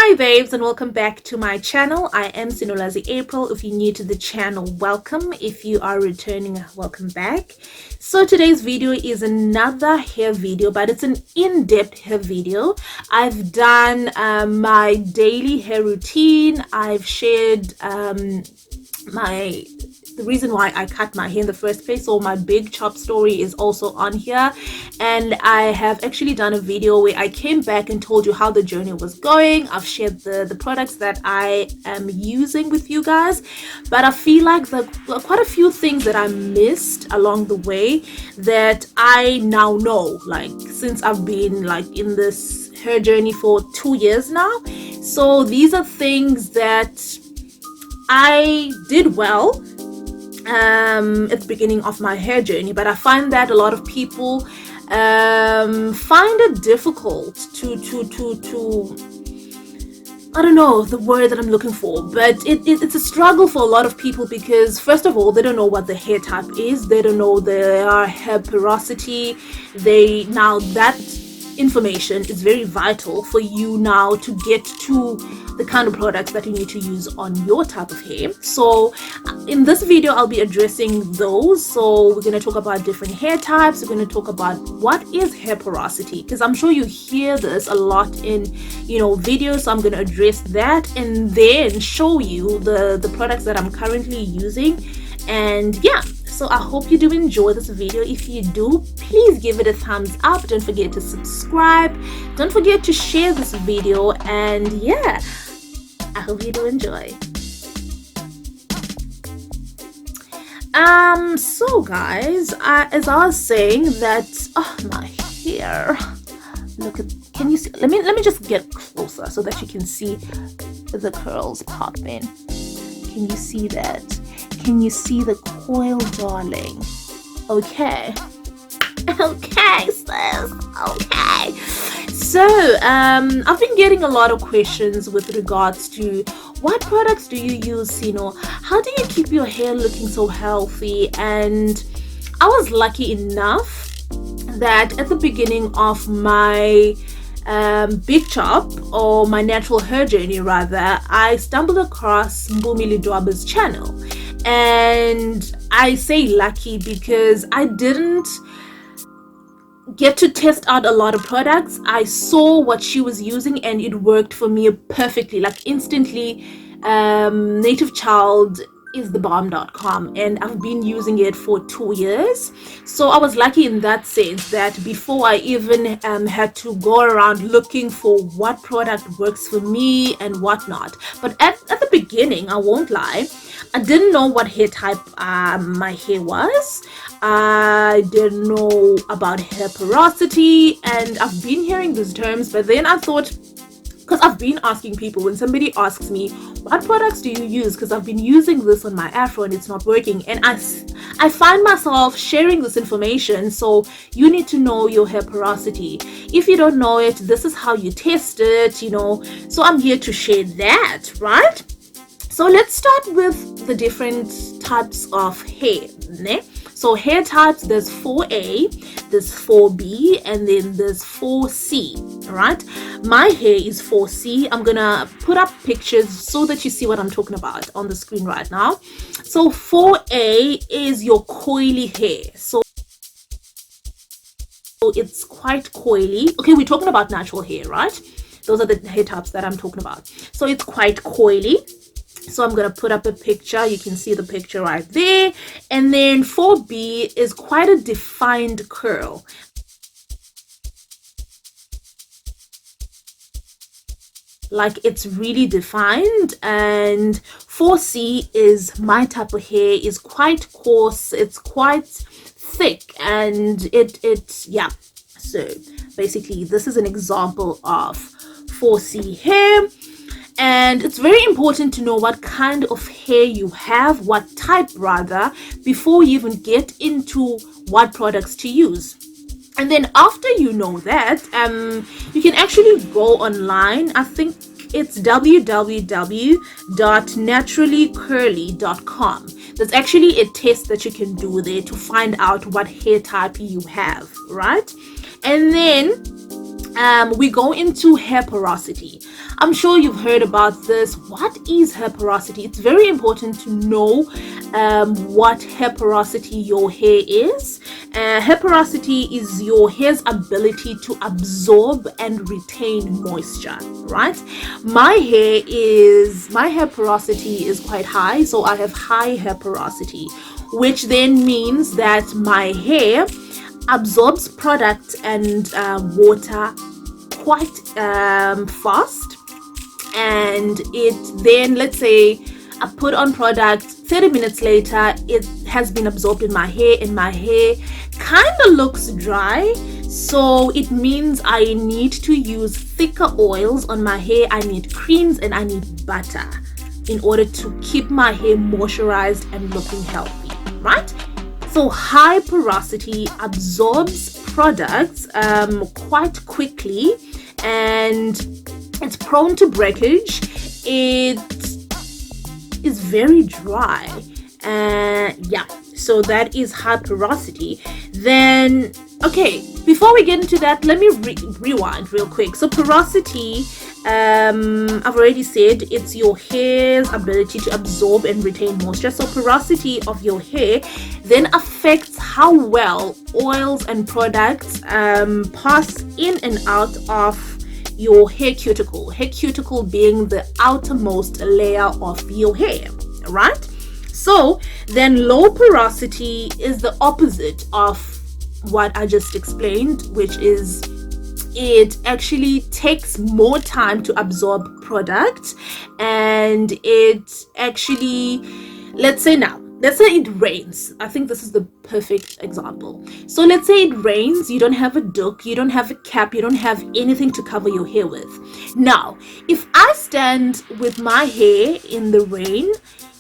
Hi babes, and welcome back to my channel. I am Sinolwazi April. If you're new to the channel, welcome. If you are returning, welcome back. So today's video is another hair video, but it's an in-depth hair video. I've done my daily hair routine. I've shared the reason why I cut my hair in the first place. So my big chop story is also on here, and I have actually done a video where I came back and told you how the journey was going. I've shared the products that I am using with you guys, but I feel like there are quite a few things that I missed along the way that I now know, like since I've been like in this hair journey for 2 years now. So these are things that I did well at the beginning of my hair journey, but I find that a lot of people find it difficult to I don't know the word that I'm looking for, but it's a struggle for a lot of people because first of all, they don't know what the hair type is. They don't know their hair porosity. That information is very vital for you now to get to the kind of products that you need to use on your type of hair. So in this video I'll be addressing those. So we're going to talk about different hair types. We're going to talk about what is hair porosity, because I'm sure you hear this a lot in videos. So I'm going to address that and then show you the products that I'm currently using. And yeah, so I hope you do enjoy this video. If you do, please give it a thumbs up. Don't forget to subscribe. Don't forget to share this video. And yeah, I hope you do enjoy. So guys, as I was saying that, my hair, look at, can you see? Let me just get closer so that you can see the curls popping. Can you see that? Can you see the coil, darling? Okay, sis. Okay. So I've been getting a lot of questions with regards to what products do you use, Sino? How do you keep your hair looking so healthy? And I was lucky enough that at the beginning of my big chop, or my natural hair journey rather, I stumbled across Mbumi Lidwaba's channel. And I say lucky because I didn't get to test out a lot of products. I saw what she was using and it worked for me perfectly, like instantly. Native Child is thebomb.com, and I've been using it for 2 years. So I was lucky in that sense that before I even had to go around looking for what product works for me and whatnot. But at the beginning, I won't lie, I didn't know what hair type my hair was. I didn't know about hair porosity, and I've been hearing these terms, but then I thought, because I've been asking people, when somebody asks me what products do you use, because I've been using this on my afro and it's not working, and I find myself sharing this information. So you need to know your hair porosity. If you don't know it, this is how you test it, so I'm here to share that, right? So let's start with the different types of hair, ne? So hair types, there's 4A, there's 4B, and then there's 4C, all right? My hair is 4C. I'm gonna put up pictures so that you see what I'm talking about on the screen right now. So 4A is your coily hair. So it's quite coily. Okay, we're talking about natural hair, right? Those are the hair types that I'm talking about. So it's quite coily. So I'm going to put up a picture. You can see the picture right there. And then 4B is quite a defined curl. Like it's really defined. And 4C is my type of hair, is quite coarse. It's quite thick, and yeah. So basically this is an example of 4C hair. And it's very important to know what kind of hair you have, what type rather, before you even get into what products to use. And then after you know that, you can actually go online. I think it's www.naturallycurly.com. There's actually a test that you can do there to find out what hair type you have, right? And then we go into hair porosity. I'm sure you've heard about this. What is hair porosity? It's very important to know what hair porosity your hair is. Hair porosity is your hair's ability to absorb and retain moisture, right? My hair porosity is quite high, so I have high hair porosity, which then means that my hair absorbs product and water quite fast, and it then, let's say I put on product, 30 minutes later it has been absorbed in my hair, and my hair kind of looks dry. So it means I need to use thicker oils on my hair. I need creams and I need butter in order to keep my hair moisturized and looking healthy, right? So high porosity absorbs products quite quickly, and it's prone to breakage. It is very dry. So that is high porosity. Then, okay, before we get into that, let me rewind real quick. So porosity, I've already said it's your hair's ability to absorb and retain moisture. So porosity of your hair then affects how well oils and products pass in and out of your hair cuticle. Hair cuticle being the outermost layer of your hair, right? So then low porosity is the opposite of what I just explained, which is it actually takes more time to absorb product, and it actually, let's say it rains. I think this is the perfect example. So let's say it rains, you don't have a duck, you don't have a cap, you don't have anything to cover your hair with. Now, if I stand with my hair in the rain,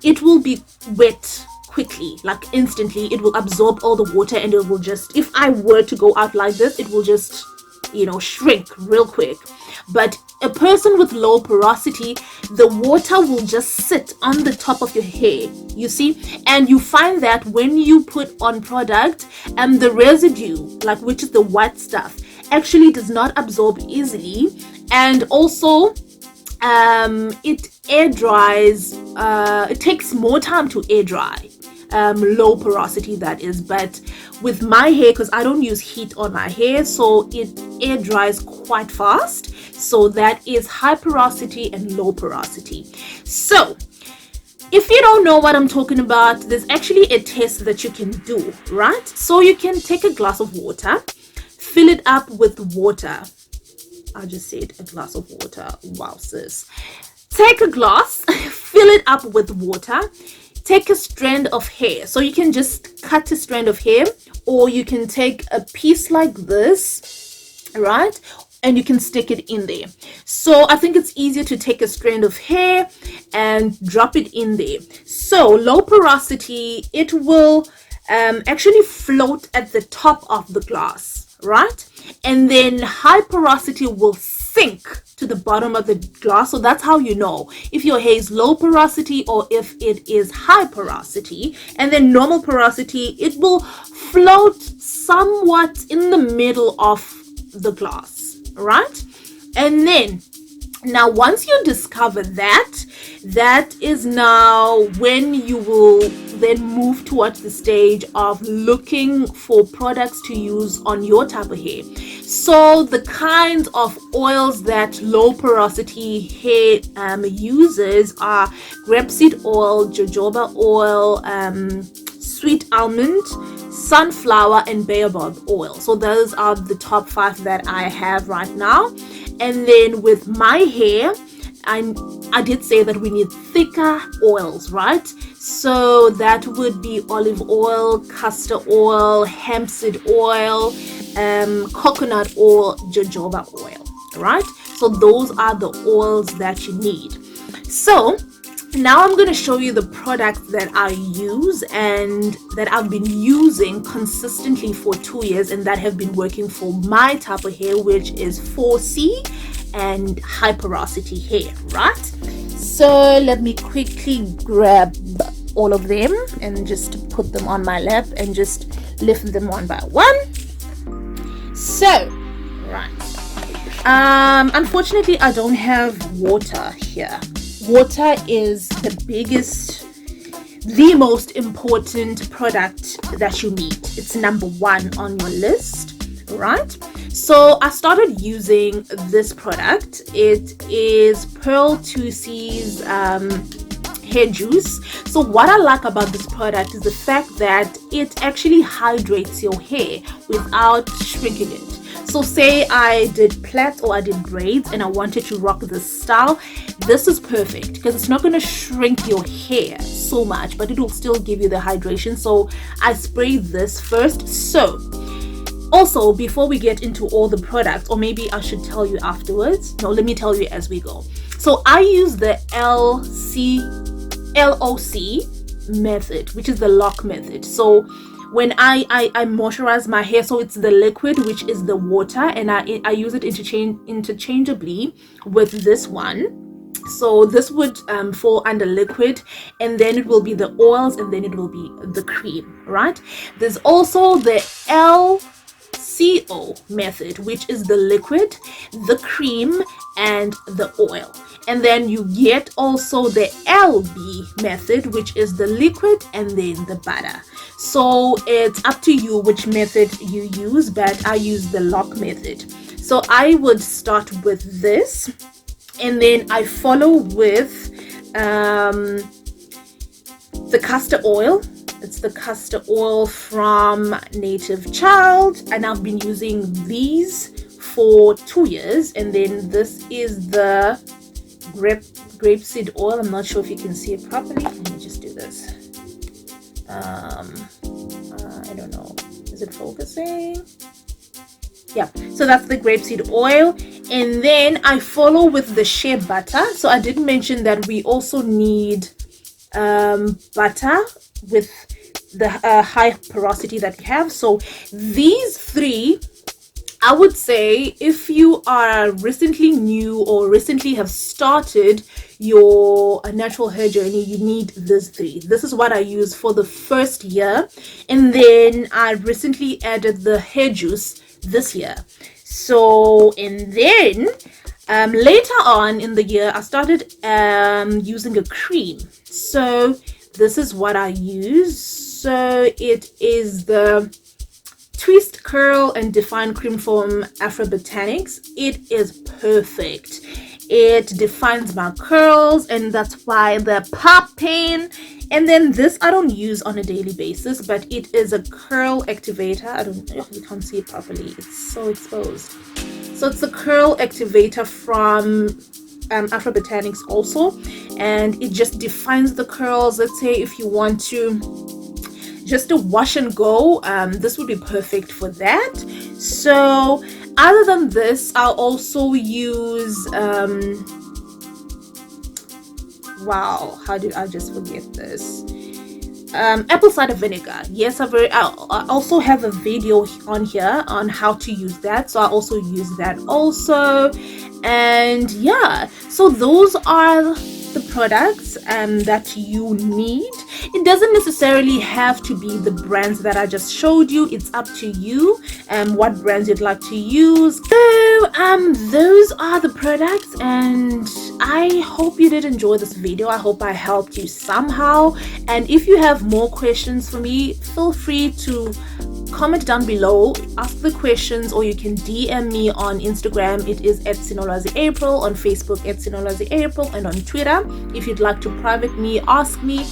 it will be wet quickly, like instantly. It will absorb all the water, and it will just, if I were to go out like this, it will just, shrink real quick. But a person with low porosity, the water will just sit on the top of your hair, you see, and you find that when you put on product, the residue, like, which is the white stuff, actually does not absorb easily, and also it air dries. It takes more time to air dry. Low porosity, that is. But with my hair, because I don't use heat on my hair, so it air dries quite fast. So that is high porosity and low porosity. So if you don't know what I'm talking about, there's actually a test that you can do, right? So you can take a glass of water, fill it up with water. I just said a glass of water. Wow, sis. Take a glass, fill it up with water, take a strand of hair. So you can just cut a strand of hair, or you can take a piece like this, right? And you can stick it in there. So I think it's easier to take a strand of hair and drop it in there. So low porosity, it will actually float at the top of the glass, right? And then high porosity will sink to the bottom of the glass. So that's how you know if your hair is low porosity or if it is high porosity. And then normal porosity, it will float somewhat in the middle of the glass, right? And then now once you discover that, that is now when you will then move towards the stage of looking for products to use on your type of hair. So the kinds of oils that low porosity hair uses are grapeseed oil, jojoba oil, sweet almond, sunflower, and baobab oil. So those are the top 5 that I have right now. And then with my hair, I did say that we need thicker oils, right? So that would be olive oil, castor oil, hemp seed oil, coconut oil, jojoba oil, right? So those are the oils that you need. So now I'm going to show you the products that I use and that I've been using consistently for 2 years and that have been working for my type of hair, which is 4C and high porosity hair, right? So let me quickly grab all of them and just put them on my lap and just lift them one by one. So, right, Unfortunately, I don't have water here. Water is the most important product that you need. It's number one on your list, right? So I started using this product. It is Pearl 2C's hair juice. So what I like about this product is the fact that it actually hydrates your hair without shrinking it. So say I did plaits or I did braids and I wanted to rock this style, this is perfect because it's not going to shrink your hair so much, but it will still give you the hydration. So I spray this first. So also, before we get into all the products, or maybe I should tell you afterwards. No, let me tell you as we go. So I use the LOC method, which is the lock method. So when I moisturize my hair, so it's the liquid, which is the water, and I use it interchangeably with this one. So this would fall under liquid, and then it will be the oils, and then it will be the cream, right? There's also the LCO method, which is the liquid, the cream, and the oil. And then you get also the LB method, which is the liquid and then the butter. So it's up to you which method you use, but I use the lock method. So I would start with this, and then I follow with the castor oil. It's the castor oil from Native Child, and I've been using these for 2 years. And then this is the grapeseed oil. I'm not sure if you can see it properly. Let me just do this. I don't know, is it focusing? Yeah, so that's the grapeseed oil. And then I follow with the shea butter. So I did mention that we also need butter with the high porosity that we have. So these three, I would say, if you are recently new or recently have started your natural hair journey, you need these three. This is what I use for the first year, and then I recently added the hair juice this year. So, and then later on in the year, I started using a cream. So this is what I use. So it is the Twist, Curl, and Define Cream from Afro Botanics. It is perfect. It defines my curls, and that's why they're popping. And then this I don't use on a daily basis, but it is a curl activator. You can't see it properly. It's so exposed. So it's a curl activator from Afro Botanics also, and it just defines the curls. Let's say if you want to just a wash and go, this would be perfect for that. So other than this, I'll also use wow, how did I just forget this? Apple cider vinegar. Yes, I also have a video on here on how to use that, so I also use that also. And yeah, so those are the products that you need. It doesn't necessarily have to be the brands that I just showed you. It's up to you what brands you'd like to use. So those are the products, and I hope you did enjoy this video. I hope I helped you somehow. And if you have more questions for me, feel free to comment down below, ask the questions, or you can DM me on Instagram. It is at Sinolwazi April, on Facebook at Sinolwazi April, and on Twitter. If you'd like to private me, ask me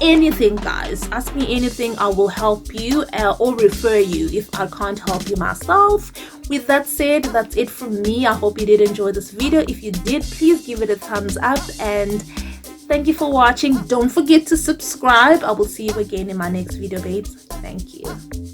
anything, guys. Ask me anything. I will help you or refer you if I can't help you myself. With that said, that's it from me. I hope you did enjoy this video. If you did, please give it a thumbs up, and thank you for watching. Don't forget to subscribe. I will see you again in my next video, babes. Thank you.